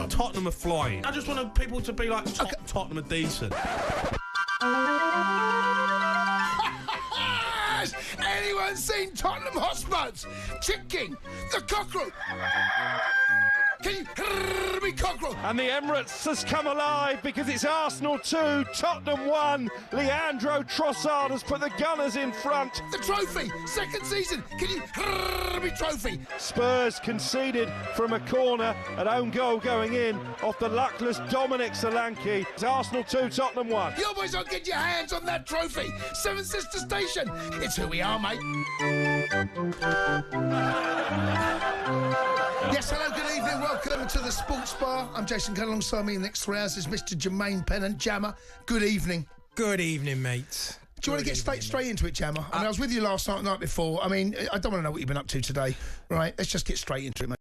Tottenham are flying. I just want people to be like, Tottenham are decent. Has anyone seen Tottenham Hotspurs? Chicken, the cockerel. Can you hear me, cockerel? And the Emirates has come alive because it's Arsenal 2, Tottenham 1. Leandro Trossard has put the Gunners in front. The trophy, second season. Can you hear me, trophy? Spurs conceded from a corner, an own goal going in off the luckless Dominic Solanke. It's Arsenal 2, Tottenham 1. You boys don't get your hands on that trophy. Seven Sister Station. It's who we are, mate. Yes, hello, good evening. Welcome to the Sports Bar. I'm Jason Gunn. Alongside me in the next 3 hours is Mr. Jermaine Pennant. Jammer, good evening. Good evening, mate. Do you want to get straight into it, Jammer? I mean, I was with you last night before. I mean, I don't want to know what you've been up to today. Right, let's just get straight into it, mate.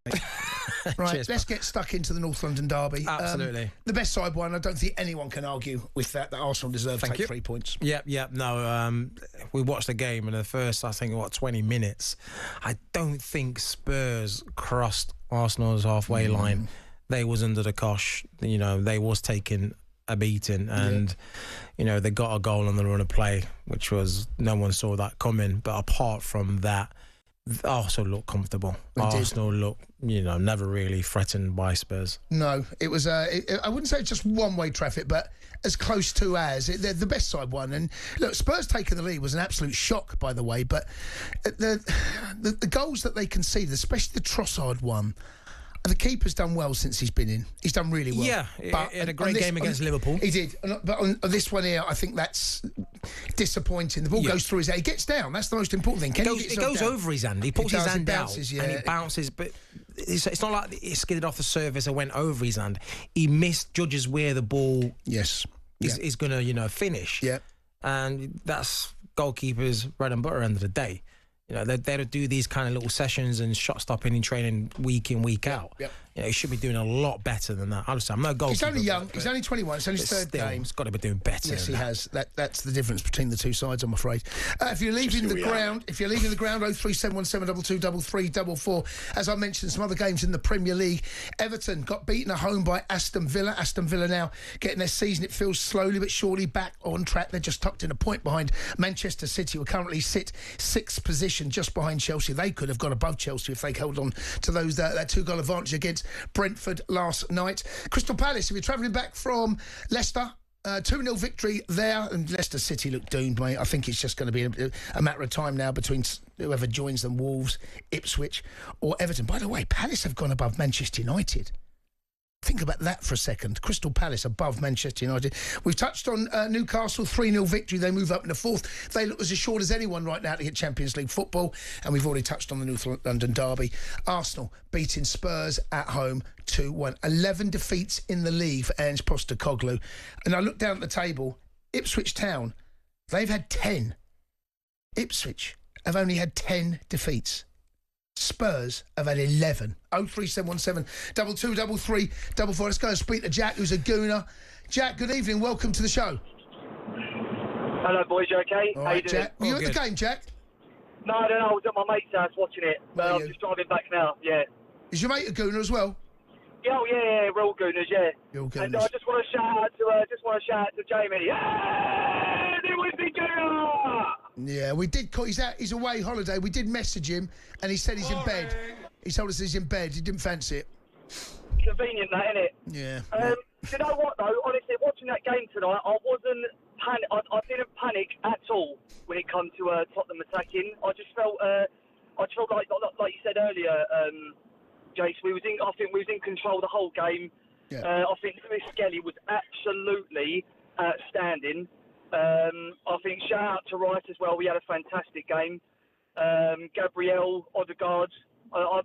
Right, Cheers, let's get stuck into the North London derby. Absolutely. The best side won. I don't think anyone can argue with that Arsenal deserve to take 3 points. Yep. No, we watched the game in the first, I think, 20 minutes. I don't think Spurs crossed Arsenal's halfway line. They was under the cosh. You know, they was taking a beating, and you know, they got a goal on the run of play, which was, no one saw that coming. But apart from that, Arsenal looked comfortable. Arsenal looked, you know, never really threatened by Spurs. No, it was, I wouldn't say just one-way traffic, but as close to as. They're the best side won. And look, Spurs taking the lead was an absolute shock, by the way, but the goals that they conceded, especially the Trossard one, the keeper's done well since he's been in. He's done really well. Yeah, but he had a great game against Liverpool. He did. But on this one here, I think that's disappointing. The ball goes through his hand. He gets down. That's the most important thing. It goes over his hand. He puts his hand down and he bounces. But it's not like it skidded off the surface and went over his hand. He misjudges where the ball is going to, you know, finish. Yeah. And that's goalkeeper's bread and butter end of the day. You know, they'll do these kind of little sessions and shot stopping in training week in, week out. Yep. You know, he should be doing a lot better than that. I'm no goalkeeper. He's only young. He's only 21. It's only his third game. He's got to be doing better. Yes, he has. That's the difference between the two sides, I'm afraid. If you're leaving the ground, 03717223344. As I mentioned, some other games in the Premier League. Everton got beaten at home by Aston Villa. Aston Villa now getting their season, it feels, slowly but surely back on track. They're just tucked in a point behind Manchester City, who currently sit 6th position, just behind Chelsea. They could have gone above Chelsea if they held on to those that 2-goal advantage against Brentford last night. Crystal Palace, if you're travelling back from Leicester, 2-0 victory there, and Leicester City look doomed, mate. I think it's just going to be a matter of time now between whoever joins them, Wolves, Ipswich or Everton. By the way, Palace have gone above Manchester United. Think about that for a second. Crystal Palace above Manchester United. We've touched on Newcastle, 3-0 victory. They move up in the 4th. They look as assured as anyone right now to get Champions League football. And we've already touched on the North London derby. Arsenal beating Spurs at home 2-1. 11 defeats in the league for Ange Postecoglou. And I look down at the table. Ipswich Town, they've had 10. Ipswich have only had 10 defeats. Spurs have had 11. 03717 223344. Let's go and speak to Jack, who's a gooner. Jack, good evening. Welcome to the show. Hello, boys. You okay? All right, Jack. Were you at the game, Jack? No, I was at my mate's house watching it. I'm just driving back now. Yeah. Is your mate a gooner as well? Yeah, we're all gooners. Yeah. You're all gooners. And I just want to shout out to Jamie. Yeah, it was the gooner. Yeah, we did call. He's away holiday. We did message him, and he said he's in bed. He told us he's in bed. He didn't fancy it. Convenient, that, isn't it? Yeah. You know what though? Honestly, watching that game tonight, I didn't panic at all when it come to Tottenham attacking. I just felt like you said earlier, Jace. I think we was in control the whole game. Yeah. I think Lewis Skelly was absolutely outstanding. I think shout out to Wright as well. We had a fantastic game. Gabriel, Odegaard. I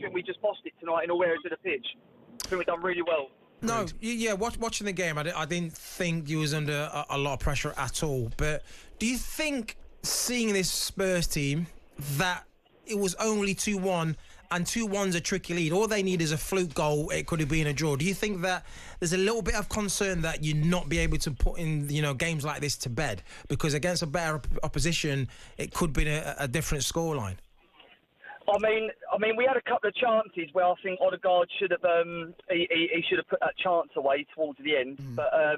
think we just bossed it tonight in all areas of the pitch. I think we've done really well. No, yeah, watching the game, I didn't think you was under a lot of pressure at all. But do you think, seeing this Spurs team, that it was only 2-1, and 2-1's a tricky lead? All they need is a fluke goal. It could have been a draw. Do you think that there's a little bit of concern that you not be able to put in, games like this to bed? Because against a better opposition, it could be a different scoreline. I mean, we had a couple of chances where I think Odegaard should have he should have put that chance away towards the end. But I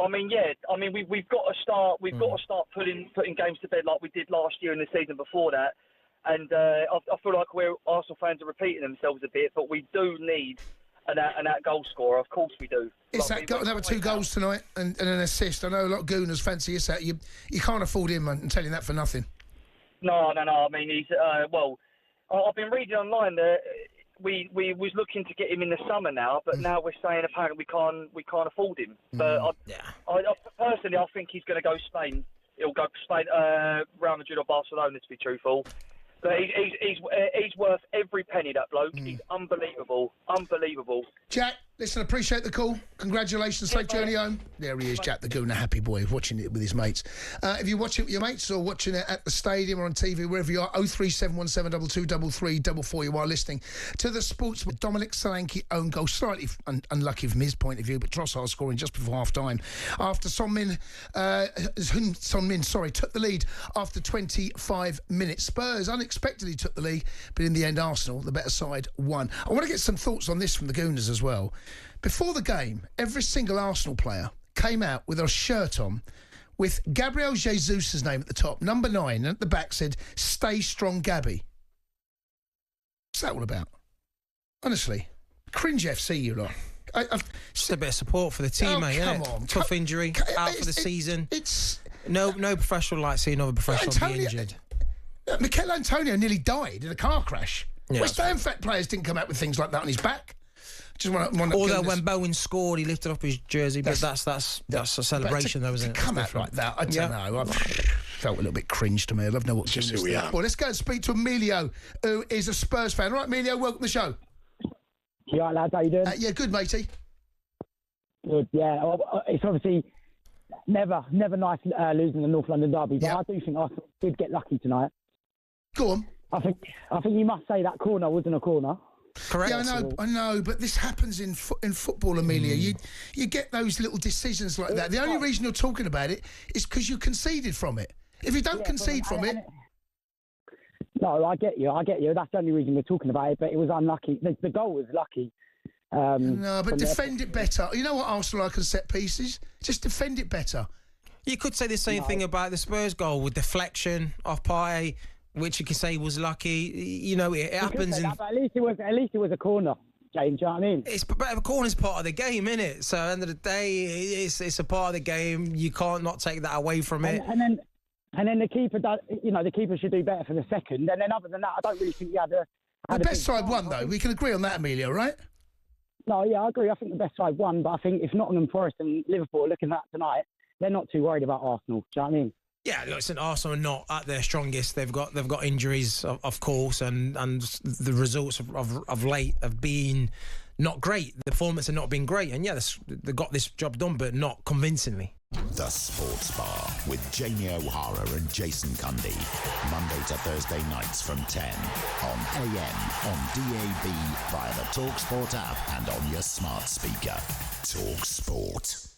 mean, we've got to start. We've got to start putting games to bed like we did last year and the season before that. And I feel like Arsenal fans are repeating themselves a bit, but we do need an out goal scorer. Of course we do. It's that got another 2 goals tonight and an assist. I know a lot of gooners fancy us out. You can't afford him, man. I'm telling you that for nothing. No. I mean, he's I've been reading online that we was looking to get him in the summer now, but now we're saying apparently we can't afford him. But I personally, I think he's going to go Spain. He'll go Spain, Real Madrid or Barcelona, to be truthful. But he's worth every penny, that bloke. He's unbelievable. Jack, listen, appreciate the call. Congratulations, safe journey home. There he is, Jack the Gooner, happy boy, watching it with his mates. If you're watching it with your mates or watching it at the stadium or on TV, wherever you are, 03717223344, you are listening to the Sports with Dominic Solanke own goal. Slightly unlucky from his point of view, but Trossard scoring just before half-time. After Son Min, took the lead after 25 minutes. Spurs unexpectedly took the lead, but in the end, Arsenal, the better side, won. I want to get some thoughts on this from the Gooners as well. Before the game, every single Arsenal player came out with a shirt on with Gabriel Jesus' name at the top, number 9, and at the back said, "Stay strong, Gabby." What's that all about? Honestly, cringe FC, you lot. Just a bit of support for the team, mate. Come on. Tough injury, out for the season. No professional like seeing another professional be injured. Mikel Antonio nearly died in a car crash. Yeah. West Ham players didn't come out with things like that on his back. Although when Bowen scored, he lifted up his jersey, but that's a celebration, though, isn't it? Come out like that, I don't know. I felt a little bit cringe to me. I'd love to know what just who we are. Well, let's go and speak to Emilio, who is a Spurs fan. All right, Emilio, welcome to the show. You all right, lads? How you doing? Yeah, good, matey. Good, yeah. Well, it's obviously never nice losing the North London derby, but I do think Arsenal did get lucky tonight. Go on. I think you must say that corner wasn't a corner. Correct. Yeah, I know, but this happens in football, Amelia. You get those little decisions like that. The only reason you're talking about it is because you conceded from it. If you don't concede from it... No, I get you. That's the only reason we're talking about it, but it was unlucky. The goal was lucky. No, but defend it better. You know what Arsenal like on set pieces? Just defend it better. You could say the same thing about the Spurs goal with deflection off Partey, which you can say was lucky. You know, it happens. But at least it was a corner, James. Do you know what I mean? But a corner's part of the game, isn't it? So at the end of the day, it's a part of the game. You can't not take that away from it. And then the keeper does. You know, the keeper should do better for the second. And then other than that, I don't really think he had a. The best side won, though. We can agree on that, Emilio, right? No, yeah, I agree. I think the best side won, but I think if Nottingham Forest and Liverpool are looking at that tonight, they're not too worried about Arsenal. Do you know what I mean? Yeah, listen, Arsenal are not at their strongest. They've got injuries, of course, and the results of late have been not great. The performance have not been great, and they got this job done, but not convincingly. The Sports Bar with Jamie O'Hara and Jason Cundy, Monday to Thursday nights from 10 on AM, on DAB, via the talkSPORT app, and on your smart speaker. talkSPORT.